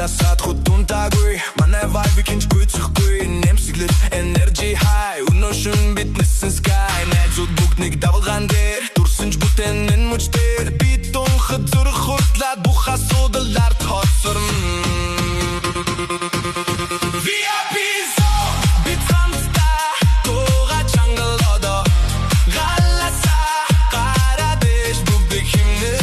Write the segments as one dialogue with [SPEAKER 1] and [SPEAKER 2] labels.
[SPEAKER 1] Сад хутунтаагүй манай vibe кинч гүйцэхгүй нэмсэглэж energy high өнөөшин bitness sky найзууд бүгднийг давалгаан дээр дурсанч бүтээн энэ мөч дээр би тунхад зүрх хурдлаад бүх асуудалаар тооцорно VIP zone бит хамтдаа тууга чангалодо галаса гарадеш бүгдийг химнэ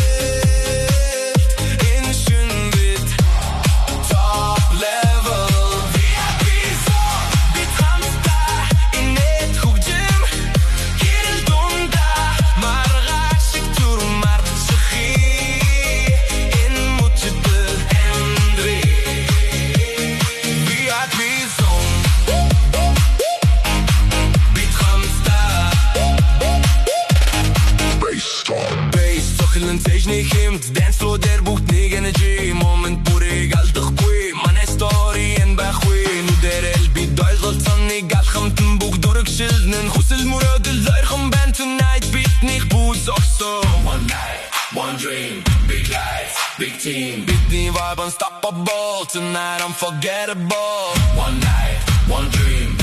[SPEAKER 1] Тэжний хэмт dance floor дээр бүгднийг energy moment бүрийг алдахгүй манай story энэ байхгүй нүдэрэл би дойлголцсон нэг алхамтан бүгд өргөшилнэн хүсэл мөрөөдөл ойрхон байна tonight bitнийг бүүс огсоо one night one dream big lights big team bitний vibe unstoppable tonight unforgettable one night one dream